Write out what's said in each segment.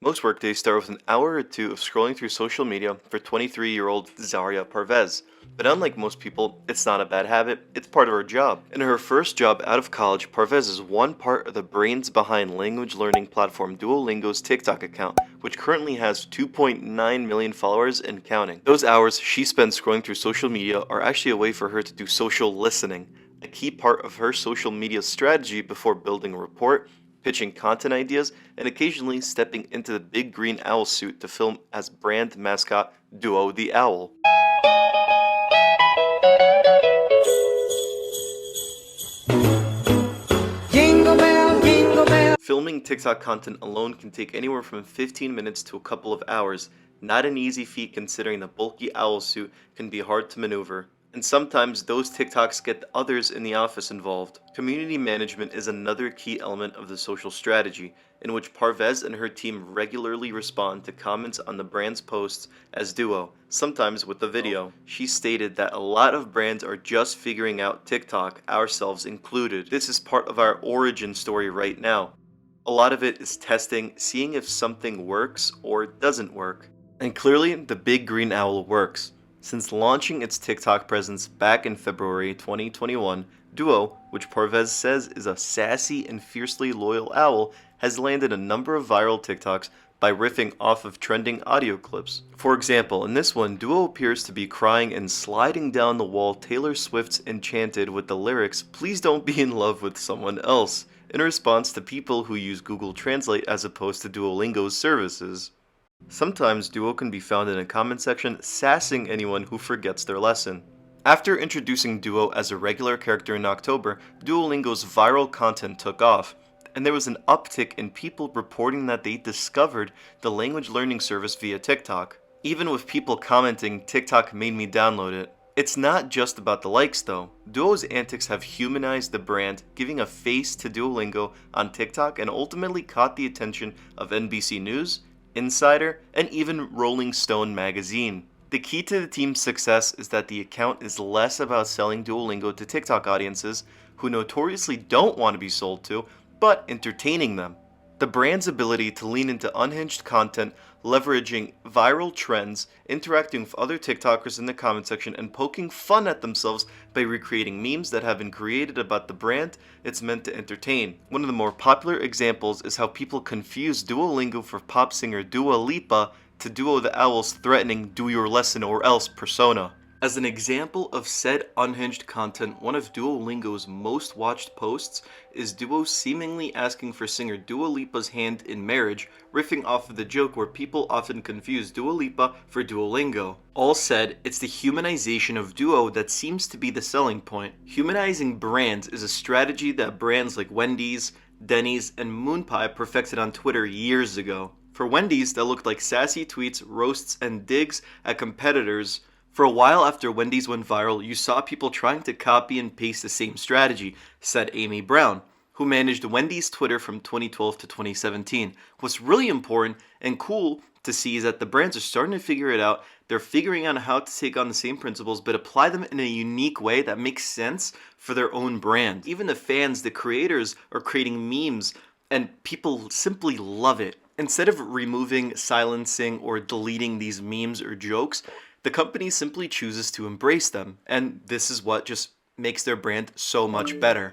Most workdays start with an hour or two of scrolling through social media for 23-year-old Zaria Parvez. But unlike most people, it's not a bad habit, it's part of her job. In her first job out of college, Parvez is one part of the brains behind language learning platform Duolingo's TikTok account, which currently has 2.9 million followers and counting. Those hours she spends scrolling through social media are actually a way for her to do social listening, a key part of her social media strategy before building a report, pitching content ideas, and occasionally stepping into the big green owl suit to film as brand mascot Duo the Owl. Jingle bell, jingle bell. Filming TikTok content alone can take anywhere from 15 minutes to a couple of hours. Not an easy feat considering the bulky owl suit can be hard to maneuver. And sometimes those TikToks get others in the office involved. Community management is another key element of the social strategy, in which Parvez and her team regularly respond to comments on the brand's posts as Duo, sometimes with a video. She stated that a lot of brands are just figuring out TikTok, ourselves included. This is part of our origin story right now. A lot of it is testing, seeing if something works or doesn't work. And clearly, the big green owl works. Since launching its TikTok presence back in February 2021, Duo, which Parvez says is a sassy and fiercely loyal owl, has landed a number of viral TikToks by riffing off of trending audio clips. For example, in this one, Duo appears to be crying and sliding down the wall Taylor Swift's Enchanted with the lyrics, "Please don't be in love with someone else," in response to people who use Google Translate as opposed to Duolingo's services. Sometimes Duo can be found in a comment section sassing anyone who forgets their lesson. After introducing Duo as a regular character in October, Duolingo's viral content took off, and there was an uptick in people reporting that they discovered the language learning service via TikTok. Even with people commenting, "TikTok made me download it." It's not just about the likes though. Duo's antics have humanized the brand, giving a face to Duolingo on TikTok and ultimately caught the attention of NBC News, Insider, and even Rolling Stone magazine. The key to the team's success is that the account is less about selling Duolingo to TikTok audiences, who notoriously don't want to be sold to, but entertaining them. The brand's ability to lean into unhinged content, leveraging viral trends, interacting with other TikTokers in the comment section, and poking fun at themselves by recreating memes that have been created about the brand it's meant to entertain. One of the more popular examples is how people confuse Duolingo for pop singer Dua Lipa to Duo the Owl's threatening "do your lesson or else" persona. As an example of said unhinged content, one of Duolingo's most watched posts is Duo seemingly asking for singer Dua Lipa's hand in marriage, riffing off of the joke where people often confuse Dua Lipa for Duolingo. All said, it's the humanization of Duo that seems to be the selling point. Humanizing brands is a strategy that brands like Wendy's, Denny's, and MoonPie perfected on Twitter years ago. For Wendy's, that looked like sassy tweets, roasts, and digs at competitors. For a while after Wendy's went viral, you saw people trying to copy and paste the same strategy, said Amy Brown, who managed Wendy's Twitter from 2012 to 2017. What's really important and cool to see is that the brands are starting to figure it out. They're figuring out how to take on the same principles, but apply them in a unique way that makes sense for their own brand. Even the fans, the creators, are creating memes, and people simply love it. Instead of removing, silencing, or deleting these memes or jokes, the company simply chooses to embrace them, and this is what just makes their brand so much better.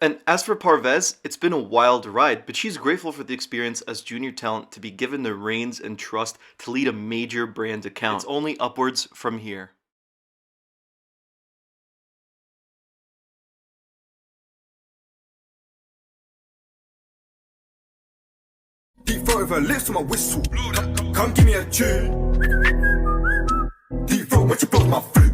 And as for Parvez, it's been a wild ride, but she's grateful for the experience as junior talent to be given the reins and trust to lead a major brand account. It's only upwards from here. Deep throat with her lips to my whistle. Come give me a tune. Deep throat when she blows my flute.